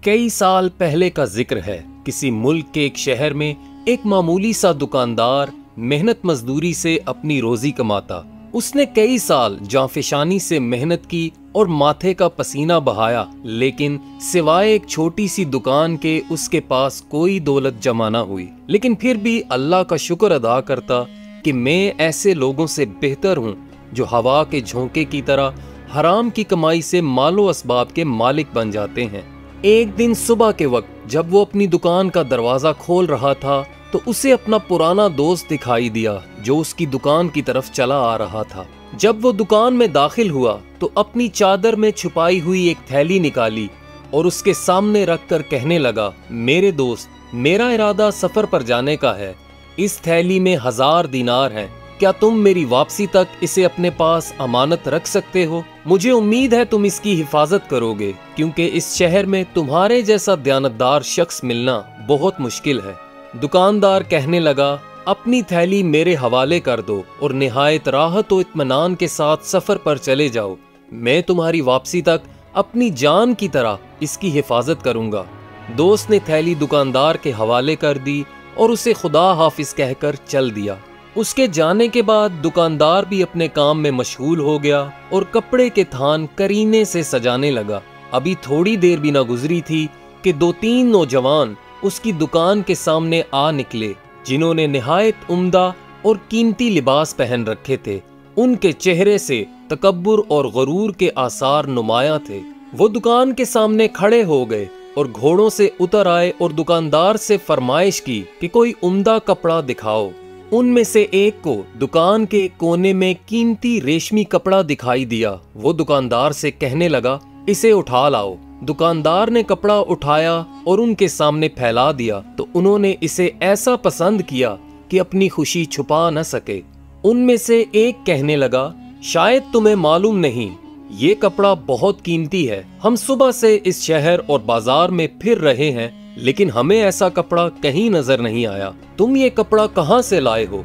کئی سال پہلے کا ذکر ہے۔ کسی ملک کے ایک شہر میں ایک معمولی سا دکاندار محنت مزدوری سے اپنی روزی کماتا۔ اس نے کئی سال جانفشانی سے محنت کی اور ماتھے کا پسینہ بہایا، لیکن سوائے ایک چھوٹی سی دکان کے اس کے پاس کوئی دولت جمع نہ ہوئی۔ لیکن پھر بھی اللہ کا شکر ادا کرتا کہ میں ایسے لوگوں سے بہتر ہوں جو ہوا کے جھونکے کی طرح حرام کی کمائی سے مال و اسباب کے مالک بن جاتے ہیں۔ ایک دن صبح کے وقت جب وہ اپنی دکان کا دروازہ کھول رہا تھا تو اسے اپنا پرانا دوست دکھائی دیا جو اس کی دکان کی طرف چلا آ رہا تھا۔ جب وہ دکان میں داخل ہوا تو اپنی چادر میں چھپائی ہوئی ایک تھیلی نکالی اور اس کے سامنے رکھ کر کہنے لگا، میرے دوست، میرا ارادہ سفر پر جانے کا ہے۔ اس تھیلی میں 1000 دینار ہیں۔ کیا تم میری واپسی تک اسے اپنے پاس امانت رکھ سکتے ہو؟ مجھے امید ہے تم اس کی حفاظت کرو گے، کیونکہ اس شہر میں تمہارے جیسا دیانتدار شخص ملنا بہت مشکل ہے۔ دکاندار کہنے لگا، اپنی تھیلی میرے حوالے کر دو اور نہایت راحت و اطمینان کے ساتھ سفر پر چلے جاؤ۔ میں تمہاری واپسی تک اپنی جان کی طرح اس کی حفاظت کروں گا۔ دوست نے تھیلی دکاندار کے حوالے کر دی اور اسے خدا حافظ کہہ کر چل دیا۔ اس کے جانے کے بعد دکاندار بھی اپنے کام میں مشغول ہو گیا اور کپڑے کے تھان کرینے سے سجانے لگا۔ ابھی تھوڑی دیر بھی نہ گزری تھی کہ 2-3 نوجوان اس کی دکان کے سامنے آ نکلے جنہوں نے نہایت عمدہ اور قیمتی لباس پہن رکھے تھے۔ ان کے چہرے سے تکبر اور غرور کے آثار نمایاں تھے۔ وہ دکان کے سامنے کھڑے ہو گئے اور گھوڑوں سے اتر آئے اور دکاندار سے فرمائش کی کہ کوئی عمدہ کپڑا دکھاؤ۔ ان میں سے ایک کو دکان کے کونے میں قیمتی ریشمی کپڑا دکھائی دیا۔ وہ دکاندار سے کہنے لگا، اسے اٹھا لاؤ۔ دکاندار نے کپڑا اٹھایا اور ان کے سامنے پھیلا دیا تو انہوں نے اسے ایسا پسند کیا کہ اپنی خوشی چھپا نہ سکے۔ ان میں سے ایک کہنے لگا، شاید تمہیں معلوم نہیں، یہ کپڑا بہت قیمتی ہے۔ ہم صبح سے اس شہر اور بازار میں پھر رہے ہیں، لیکن ہمیں ایسا کپڑا کہیں نظر نہیں آیا۔ تم یہ کپڑا کہاں سے لائے ہو؟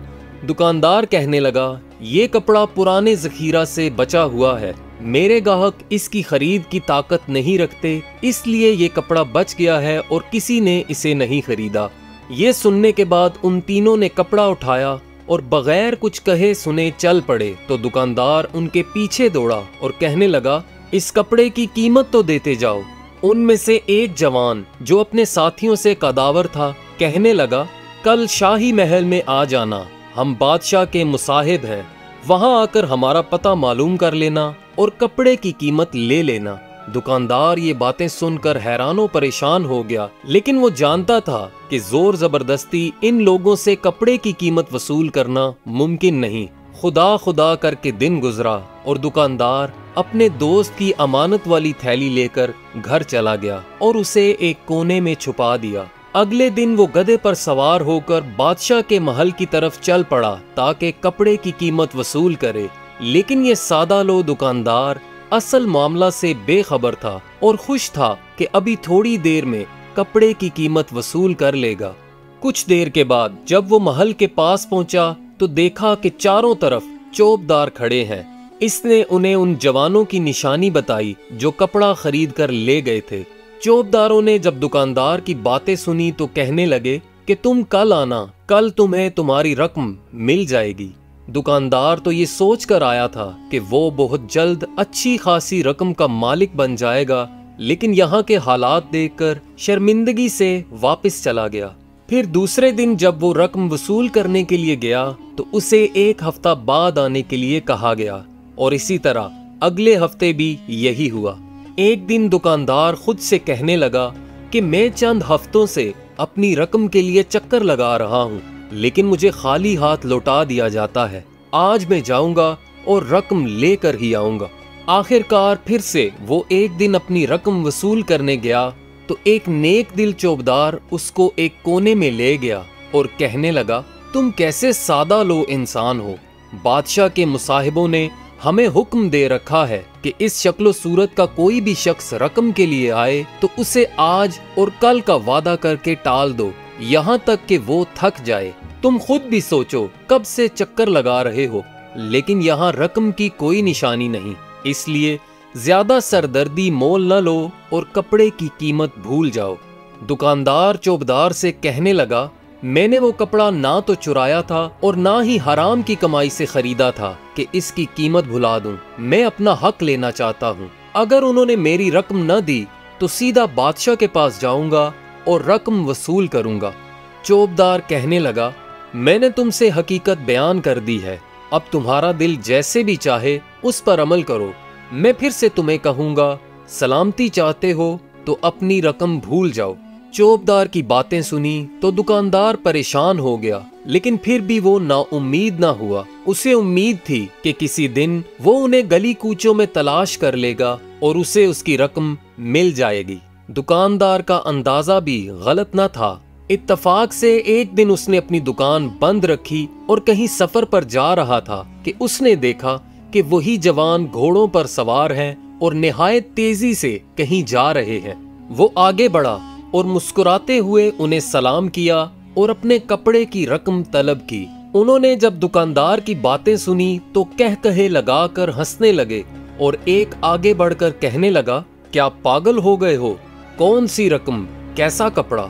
دکاندار کہنے لگا، یہ کپڑا پرانے ذخیرہ سے بچا ہوا ہے۔ میرے گاہک اس کی خرید کی طاقت نہیں رکھتے، اس لیے یہ کپڑا بچ گیا ہے اور کسی نے اسے نہیں خریدا۔ یہ سننے کے بعد ان تینوں نے کپڑا اٹھایا اور بغیر کچھ کہے سنے چل پڑے تو دکاندار ان کے پیچھے دوڑا اور کہنے لگا، اس کپڑے کی قیمت تو دیتے جاؤ۔ ان میں سے ایک جوان جو اپنے ساتھیوں سے قداور تھا کہنے لگا، کل شاہی محل میں آ جانا، ہم بادشاہ کے مصاحب ہیں، وہاں آ کر ہمارا پتہ معلوم کر لینا اور کپڑے کی قیمت لے لینا۔ دکاندار یہ باتیں سن کر حیران و پریشان ہو گیا، لیکن وہ جانتا تھا کہ زور زبردستی ان لوگوں سے کپڑے کی قیمت وصول کرنا ممکن نہیں۔ خدا خدا کر کے دن گزرا اور دکاندار اپنے دوست کی امانت والی تھیلی لے کر گھر چلا گیا اور اسے ایک کونے میں چھپا دیا۔ اگلے دن وہ گدھے پر سوار ہو کر بادشاہ کے محل کی طرف چل پڑا تاکہ کپڑے کی قیمت وصول کرے، لیکن یہ سادہ لو دکاندار اصل معاملہ سے بے خبر تھا اور خوش تھا کہ ابھی تھوڑی دیر میں کپڑے کی قیمت وصول کر لے گا۔ کچھ دیر کے بعد جب وہ محل کے پاس پہنچا تو دیکھا کہ چاروں طرف چوبدار کھڑے ہیں۔ اس نے انہیں ان جوانوں کی نشانی بتائی جو کپڑا خرید کر لے گئے تھے۔ چوبداروں نے جب دکاندار کی باتیں سنی تو کہنے لگے کہ تم کل آنا، کل تمہیں تمہاری رقم مل جائے گی۔ دکاندار تو یہ سوچ کر آیا تھا کہ وہ بہت جلد اچھی خاصی رقم کا مالک بن جائے گا، لیکن یہاں کے حالات دیکھ کر شرمندگی سے واپس چلا گیا۔ پھر دوسرے دن جب وہ رقم وصول کرنے کے لیے گیا تو اسے 1 ہفتہ بعد آنے کے لیے کہا گیا، اور اسی طرح اگلے ہفتے بھی یہی ہوا۔ ایک دن دکاندار خود سے کہنے لگا کہ میں چند ہفتوں سے اپنی رقم کے لیے چکر لگا رہا ہوں، لیکن مجھے خالی ہاتھ لوٹا دیا جاتا ہے۔ آج میں جاؤں گا اور رقم لے کر ہی آؤں گا۔ آخر کار پھر سے وہ ایک دن اپنی رقم وصول کرنے گیا تو ایک نیک دل چوبدار اس کو ایک کونے میں لے گیا اور کہنے لگا، تم کیسے سادہ لو انسان ہو، بادشاہ کے مصاحبوں نے ہمیں حکم دے رکھا ہے کہ اس شکل و صورت کا کوئی بھی شخص رقم کے لیے آئے تو اسے آج اور کل کا وعدہ کر کے ٹال دو، یہاں تک کہ وہ تھک جائے۔ تم خود بھی سوچو کب سے چکر لگا رہے ہو، لیکن یہاں رقم کی کوئی نشانی نہیں، اس لیے ज्यादा सरदर्दी मोल न लो और कपड़े की कीमत भूल जाओ। दुकानदार चौबदार से कहने लगा, मैंने वो कपड़ा ना तो चुराया था और ना ही हराम की कमाई से खरीदा था कि इसकी कीमत भुला दूं। मैं अपना हक लेना चाहता हूँ। अगर उन्होंने मेरी रकम न दी तो सीधा बादशाह के पास जाऊंगा और रकम वसूल करूंगा। चौबदार कहने लगा, मैंने तुमसे हकीकत बयान कर दी है, अब तुम्हारा दिल जैसे भी चाहे उस पर अमल करो। मैं फिर से तुम्हें कहूंगा, सलामती चाहते हो तो अपनी रकम भूल जाओ। चौबदार की बातें सुनी तो दुकानदार परेशान हो गया, लेकिन फिर भी वो नाउम्मीद ना हुआ। उसे उम्मीद थी कि किसी दिन वो उन्हें गली कूचों में तलाश कर लेगा और उसे उसकी रकम मिल जाएगी। दुकानदार का अंदाजा भी गलत न था। इत्तफाक से एक दिन उसने अपनी दुकान बंद रखी और कहीं सफर पर जा रहा था कि उसने देखा कि वही जवान घोड़ों पर सवार हैं और निहायत तेजी से कहीं जा रहे हैं। वो आगे बढ़ा और मुस्कुराते हुए उन्हें सलाम किया और अपने कपड़े की रकम तलब की। उन्होंने जब दुकानदार की बातें सुनी तो कह कहे लगाकर हंसने लगे और एक आगे बढ़कर कहने लगा, क्या पागल हो गए हो? कौन सी रकम, कैसा कपड़ा?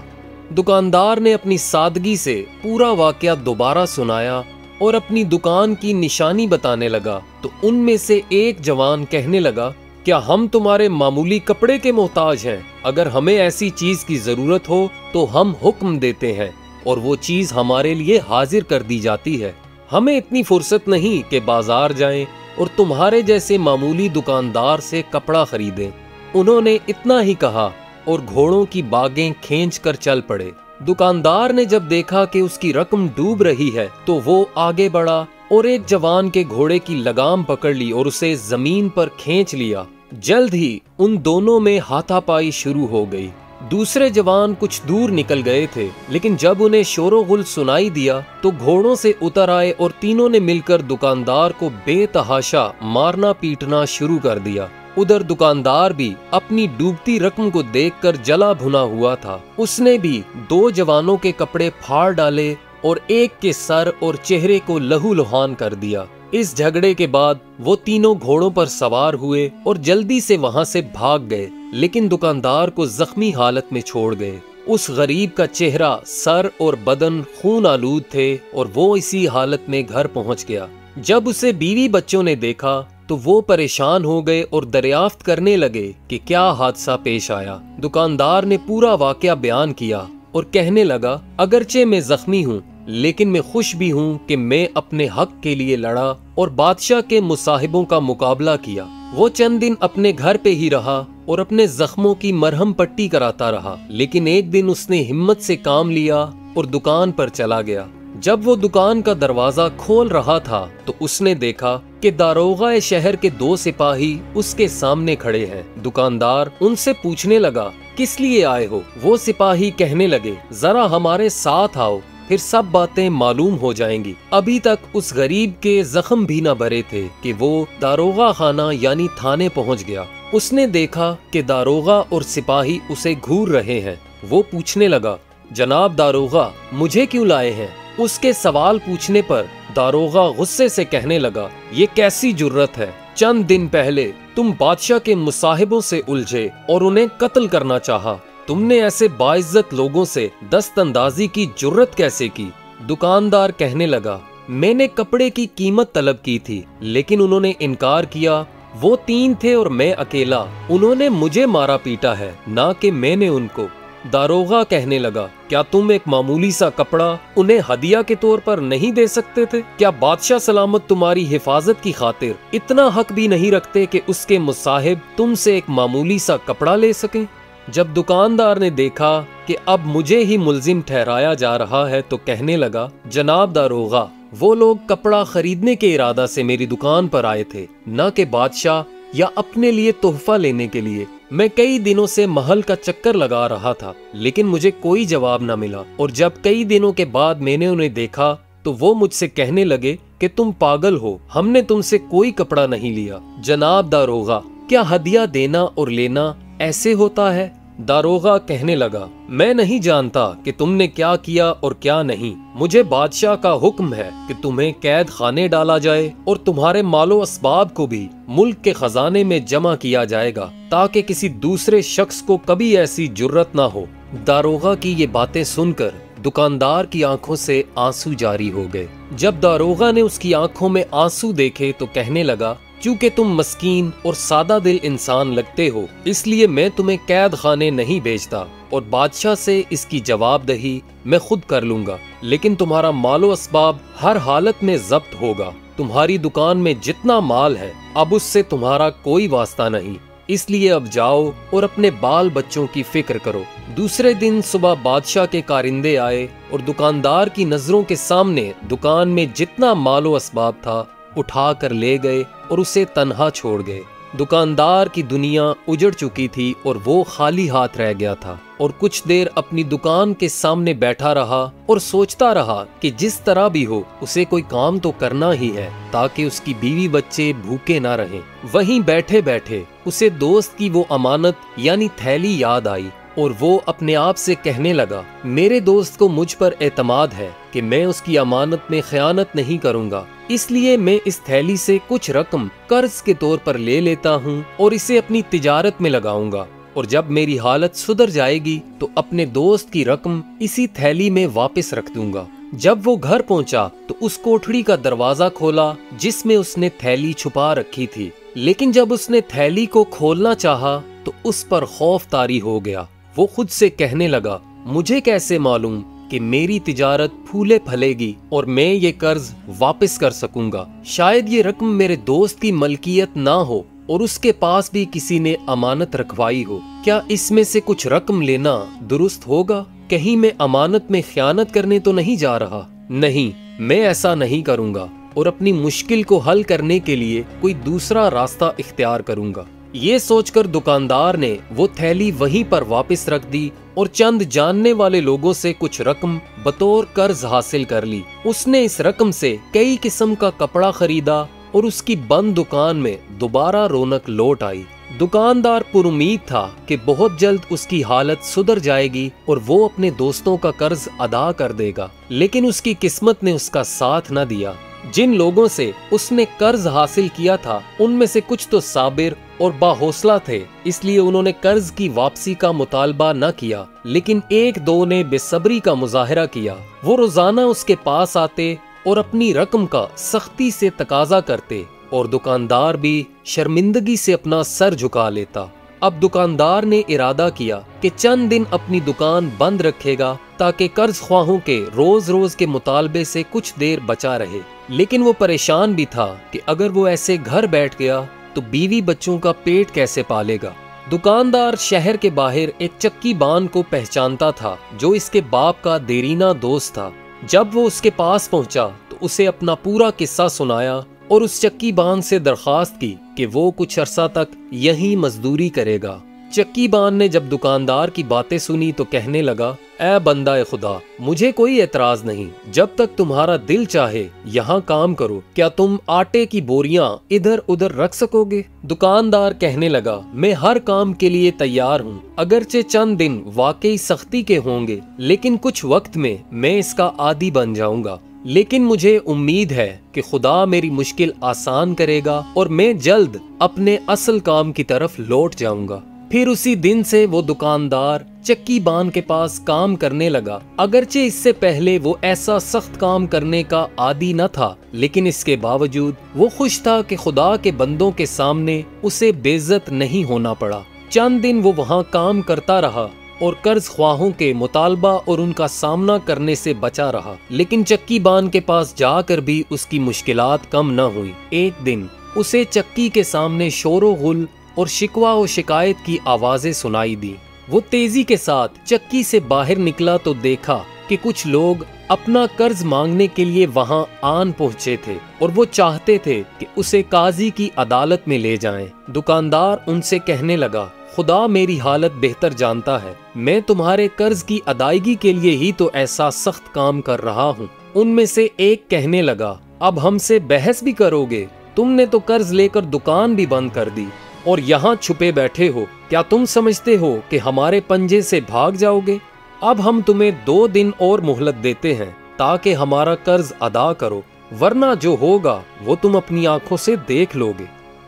दुकानदार ने अपनी सादगी से पूरा वाकया दोबारा सुनाया और अपनी दुकान की निशानी बताने लगा तो उनमें से एक जवान कहने लगा, क्या हम तुम्हारे मामूली कपड़े के मोहताज हैं? अगर हमें ऐसी चीज की जरूरत हो तो हम हुक्म देते हैं और वो चीज हमारे लिए हाजिर कर दी जाती है। हमें इतनी फुर्सत नहीं कि बाजार जाएं और तुम्हारे जैसे मामूली दुकानदार से कपड़ा खरीदें। उन्होंने इतना ही कहा और घोड़ों की बागें खींच कर चल पड़े। दुकानदार ने जब देखा कि उसकी रकम डूब रही है तो वो आगे बढ़ा और एक जवान के घोड़े की लगाम पकड़ ली और उसे जमीन पर खींच लिया। जल्द ही उन दोनों में हाथापाई शुरू हो गई। दूसरे जवान कुछ दूर निकल गए थे, लेकिन जब उन्हें शोरोगुल सुनाई दिया तो घोड़ों से उतर आए और तीनों ने मिलकर दुकानदार को बेतहाशा मारना पीटना शुरू कर दिया। उधर दुकानदार भी अपनी डूबती रकम को देखकर जला भुना हुआ था। उसने भी दो जवानों के कपड़े फाड़ डाले और एक के सर और चेहरे को लहूलुहान कर दिया। इस झगड़े के बाद वो तीनों घोड़ों पर सवार हुए और जल्दी से वहां से भाग गए, लेकिन दुकानदार को जख्मी हालत में छोड़ गए। उस गरीब का चेहरा, सर और बदन खून आलूद थे और वो इसी हालत में घर पहुंच गया। जब उसे बीवी बच्चों ने देखा तो वो परेशान हो गए और दरियाफ्त करने लगे कि क्या हादसा पेश आया। दुकानदार ने पूरा वाकया बयान किया और कहने लगा, अगरचे मैं जख्मी हूँ लेकिन मैं खुश भी हूँ कि मैं अपने हक के लिए लड़ा और बादशाह के मुसाहिबों का मुकाबला किया। वो चंद दिन अपने घर पे ही रहा और अपने जख्मों की मरहम पट्टी कराता रहा, लेकिन एक दिन उसने हिम्मत से काम लिया और दुकान पर चला गया। जब वो दुकान का दरवाजा खोल रहा था तो उसने देखा कि दारोगा शहर के दो सिपाही उसके सामने खड़े हैं। दुकानदार उनसे पूछने लगा, किस लिए आए हो? वो सिपाही कहने लगे, जरा हमारे साथ आओ, फिर सब बातें मालूम हो जाएंगी। अभी तक उस गरीब के जख्म भी न भरे थे कि वो दारोगा खाना यानी थाने पहुंच गया। उसने देखा कि दारोगा और सिपाही उसे घूर रहे हैं। वो पूछने लगा, जनाब दारोगा, मुझे क्यों लाए हैं? उसके सवाल पूछने पर दारोगा गुस्से से कहने लगा, ये कैसी जुर्रत है? चंद दिन पहले तुम बादशाह के मुसाहिबों से उलझे और उन्हें कत्ल करना चाहा। तुमने ऐसे बाइज्जत लोगों से दस्तंदाजी की जुर्रत कैसे की? दुकानदार कहने लगा, मैंने कपड़े की कीमत तलब की थी लेकिन उन्होंने इनकार किया। वो तीन थे और मैं अकेला। उन्होंने मुझे मारा पीटा है, ना कि मैंने उनको। दारोगा कहने लगा, क्या तुम एक मामूली सा कपड़ा उन्हें हदिया के तौर पर नहीं दे सकते थे? क्या बादशाह सलामत तुम्हारी हिफाजत की खातिर इतना हक भी नहीं रखते कि उसके मुसाहिब तुमसे एक मामूली सा कपड़ा ले सकें? जब दुकानदार ने देखा कि अब मुझे ही मुल्जिम ठहराया जा रहा है तो कहने लगा, जनाब दारोगा, वो लोग कपड़ा खरीदने के इरादा से मेरी दुकान पर आए थे, न कि बादशाह या अपने लिए तोहफा लेने के लिए। मैं कई दिनों से महल का चक्कर लगा रहा था लेकिन मुझे कोई जवाब न मिला, और जब कई दिनों के बाद मैंने उन्हें देखा तो वो मुझसे कहने लगे कि तुम पागल हो, हमने तुमसे कोई कपड़ा नहीं लिया। जनाब दारोगा, क्या हदिया देना और लेना ऐसे होता है? दारोगा कहने लगा, मैं नहीं जानता कि तुमने क्या किया और क्या नहीं। मुझे बादशाह का हुक्म है कि तुम्हें कैद खाने डाला जाए और तुम्हारे मालो असबाब को भी मुल्क के खजाने में जमा किया जाएगा, ताकि किसी दूसरे शख्स को कभी ऐसी जुर्रत ना हो। दारोगा की ये बातें सुनकर दुकानदार की आंखों से आंसू जारी हो गए। जब दारोगा ने उसकी आंखों में आंसू देखे तो कहने लगा, चूंकि तुम मस्कीन और सादा दिल इंसान लगते हो, इसलिए मैं तुम्हें कैद खाने नहीं भेजता और बादशाह से इसकी जवाबदही मैं खुद कर लूंगा, लेकिन तुम्हारा मालो असबाब हर हालत में जब्त होगा। तुम्हारी दुकान में जितना माल है अब उससे तुम्हारा कोई वास्ता नहीं, इसलिए अब जाओ और अपने बाल बच्चों की फिक्र करो। दूसरे दिन सुबह बादशाह के कारिंदे आए और दुकानदार की नजरों के सामने दुकान में जितना मालो असबाब था उठा कर ले गए और उसे तन्हा छोड़ गए। दुकानदार की दुनिया उजड़ चुकी थी और वो खाली हाथ रह गया था और कुछ देर अपनी दुकान के सामने बैठा रहा और सोचता रहा कि जिस तरह भी हो उसे कोई काम तो करना ही है ताकि उसकी बीवी बच्चे भूखे ना रहें। वहीं बैठे बैठे उसे दोस्त की वो अमानत यानी थैली याद आई और वो अपने आप से कहने लगा, मेरे दोस्त को मुझ पर एतमाद है कि मैं उसकी अमानत में खयानत नहीं करूंगा, इसलिए मैं इस थैली से कुछ रकम कर्ज के तौर पर ले लेता हूँ और इसे अपनी तिजारत में लगाऊंगा, और जब मेरी हालत सुधर जाएगी तो अपने दोस्त की रकम इसी थैली में वापस रख दूंगा। जब वो घर पहुंचा तो उस कोठड़ी का दरवाजा खोला जिसमें उसने थैली छुपा रखी थी, लेकिन जब उसने थैली को खोलना चाहा तो उस पर खौफ तारी हो गया। वो खुद से कहने लगा, मुझे कैसे मालूम कि मेरी तिजारत फूले फलेगी और मैं ये कर्ज वापस कर सकूंगा। शायद ये रकम मेरे दोस्त की मलकियत ना हो और उसके पास भी किसी ने अमानत रखवाई हो। क्या इसमें से कुछ रकम लेना दुरुस्त होगा? कहीं मैं अमानत में खयानत करने तो नहीं जा रहा? नहीं, मैं ऐसा नहीं करूंगा और अपनी मुश्किल को हल करने के लिए कोई दूसरा रास्ता इख्तियार करूंगा। ये सोचकर दुकानदार ने वो थैली वहीं पर वापस रख दी और चंद जानने वाले लोगों से कुछ रकम बतौर कर्ज हासिल कर ली। उसने इस रकम से कई किस्म का कपड़ा खरीदा और उसकी बंद दुकान में दोबारा रौनक लौट आई। दुकानदार पुरुमीद था कि बहुत जल्द उसकी हालत सुधर जाएगी और वो अपने दोस्तों का कर्ज अदा कर देगा, लेकिन उसकी किस्मत ने उसका साथ न दिया। जिन लोगों से उसने कर्ज हासिल किया था उनमें से कुछ तो साबिर और बाहौसला थे, इसलिए उन्होंने कर्ज की वापसी का मुतालबा न किया, लेकिन एक दो ने बेसब्री का मुजाहरा किया। वो रोजाना उसके पास आते और अपनी रकम का सख्ती से तकाजा करते और दुकानदार भी शर्मिंदगी से अपना सर झुका लेता। अब दुकानदार ने इरादा किया कि चंद दिन अपनी दुकान बंद रखेगा ताकि कर्ज ख्वाहों के रोज रोज के मुतालबे से कुछ देर बचा रहे, लेकिन वो परेशान भी था कि अगर वो ऐसे घर बैठ गया तो बीवी बच्चों का पेट कैसे पालेगा। दुकानदार शहर के बाहर एक चक्की बान को पहचानता था जो इसके बाप का देरीना दोस्त था। जब वो उसके पास पहुंचा तो उसे अपना पूरा किस्सा सुनाया और उस चक्की बान से दरखास्त की कि वो कुछ अरसा तक यहीं मजदूरी करेगा। चक्की बान ने जब दुकानदार की बातें सुनी तो कहने लगा, ऐ बंदा खुदा, मुझे कोई एतराज नहीं, जब तक तुम्हारा दिल चाहे यहाँ काम करो। क्या तुम आटे की बोरियां इधर उधर रख सकोगे? दुकानदार कहने लगा, मैं हर काम के लिए तैयार हूँ, अगरचे चंद दिन वाकई सख्ती के होंगे, लेकिन कुछ वक्त में मैं इसका आदी बन जाऊंगा। लेकिन मुझे उम्मीद है कि खुदा मेरी मुश्किल आसान करेगा और मैं जल्द अपने असल काम की तरफ लौट जाऊंगा। फिर उसी दिन से वो दुकानदार चक्की बान के पास काम करने लगा। अगरचे इससे पहले वो ऐसा सख्त काम करने का आदी न था, लेकिन इसके बावजूद वो खुश था कि खुदा के बंदों के सामने उसे बेइज्जत नहीं होना पड़ा। चंद दिन वो वहाँ काम करता रहा और कर्ज ख्वाहों के मुतालबा और उनका सामना करने से बचा रहा, लेकिन चक्की बान के पास जाकर भी उसकी मुश्किलात कम न हुई। एक दिन उसे चक्की के सामने शोरो गुल और शिकवा और शिकायत की आवाजें सुनाई दी। वो तेजी के साथ चक्की से बाहर निकला तो देखा कि कुछ लोग अपना कर्ज मांगने के लिए वहां आन पहुंचे थे और वो चाहते थे कि उसे काजी की अदालत में ले जाएं। दुकानदार उनसे कहने लगा, खुदा मेरी हालत बेहतर जानता है, मैं तुम्हारे कर्ज की अदायगी के लिए ही तो ऐसा सख्त काम कर रहा हूँ। उनमें से एक कहने लगा, अब हमसे बहस भी करोगे? तुमने तो कर्ज लेकर दुकान भी बंद कर दी और यहाँ छुपे बैठे हो। क्या तुम समझते हो कि हमारे पंजे से भाग जाओगे? अब हम तुम्हें 2 दिन और मोहलत देते हैं ताकि हमारा कर्ज अदा करो, वरना जो होगा वो तुम अपनी आंखों से देख लोगे।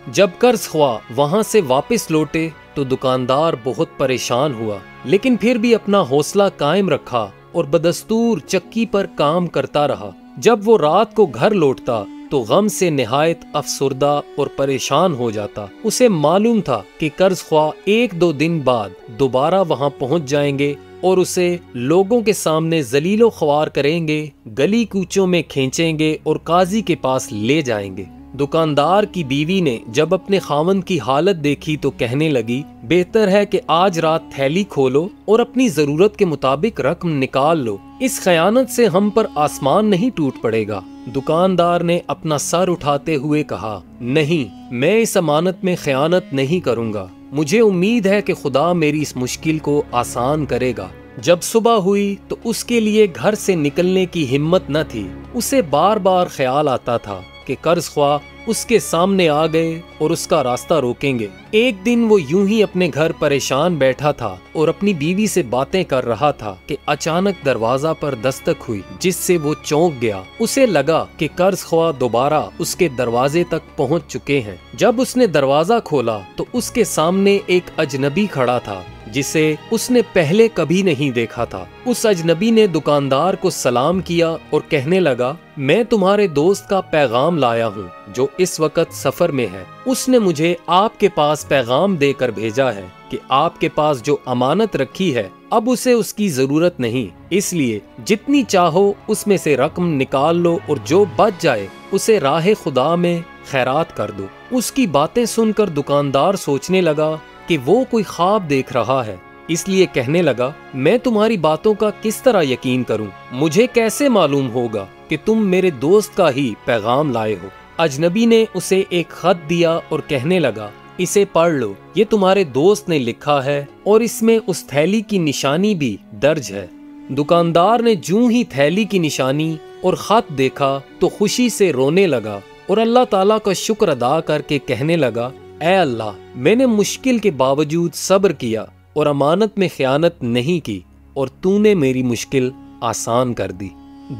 जब कर्ज ख्वाह वहां से वापस लौटे तो दुकानदार बहुत परेशान हुआ, लेकिन फिर भी अपना हौसला कायम रखा और बदस्तूर चक्की पर काम करता रहा। जब वो रात को घर लौटता तो गम से निहायत अफसुर्दा और परेशान हो जाता। उसे मालूम था कि कर्ज ख्वाह 1-2 दिन बाद दोबारा वहां पहुंच जाएंगे और उसे लोगों के सामने जलीलो ख्वार करेंगे, गली कूचों में खींचेंगे और काजी के पास ले जाएंगे। दुकानदार की बीवी ने जब अपने खावंद की हालत देखी तो कहने लगी, बेहतर है कि आज रात थैली खोलो और अपनी जरूरत के मुताबिक रकम निकाल लो। इस खयानत से हम पर आसमान नहीं टूट पड़ेगा। दुकानदार ने अपना सर उठाते हुए कहा, नहीं, मैं इस अमानत में खयानत नहीं करूँगा। मुझे उम्मीद है कि खुदा मेरी इस मुश्किल को आसान करेगा। जब सुबह हुई तो उसके लिए घर से निकलने की हिम्मत न थी। उसे बार बार ख्याल आता था कि कर्ज ख्वाह उसके सामने आ गए और उसका रास्ता रोकेंगे। एक दिन वो यूं ही अपने घर परेशान बैठा था और अपनी बीवी से बातें कर रहा था कि अचानक दरवाजा पर दस्तक हुई, जिससे वो चौंक गया। उसे लगा कि कर्ज ख्वाह दोबारा उसके दरवाजे तक पहुंच चुके हैं। जब उसने दरवाजा खोला तो उसके सामने एक अजनबी खड़ा था जिसे उसने पहले कभी नहीं देखा था। उस अजनबी ने दुकानदार को सलाम किया और कहने लगा, मैं तुम्हारे दोस्त का पैगाम लाया हूँ जो इस वक्त सफर में है। उसने मुझे आपके पास पैगाम देकर भेजा है कि आपके पास जो अमानत रखी है अब उसे उसकी जरूरत नहीं, इसलिए जितनी चाहो उसमें से रकम निकाल लो और जो बच जाए उसे राह खुदा में खैरात कर दो। उसकी बातें सुनकर दुकानदार सोचने लगा कि वो कोई ख्वाब देख रहा है, इसलिए कहने लगा, मैं तुम्हारी बातों का किस तरह यकीन करूं? मुझे कैसे मालूम होगा कि तुम मेरे दोस्त का ही पैगाम लाए हो? अजनबी ने उसे एक खत दिया और कहने लगा, इसे पढ़ लो, ये तुम्हारे दोस्त ने लिखा है और इसमें उस थैली की निशानी भी दर्ज है। दुकानदार ने जूं ही थैली की निशानी और खत देखा तो खुशी से रोने लगा और अल्लाह ताला का शुक्र अदा करके कहने लगा, ऐ अल्लाह, मैंने मुश्किल के बावजूद सब्र किया और अमानत में खयानत नहीं की और तूने मेरी मुश्किल आसान कर दी।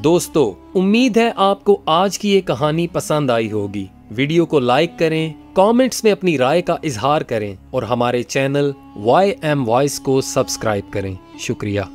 दोस्तों, उम्मीद है आपको आज की ये कहानी पसंद आई होगी। वीडियो को लाइक करें, कमेंट्स में अपनी राय का इजहार करें और हमारे चैनल YM Voice को सब्सक्राइब करें। शुक्रिया।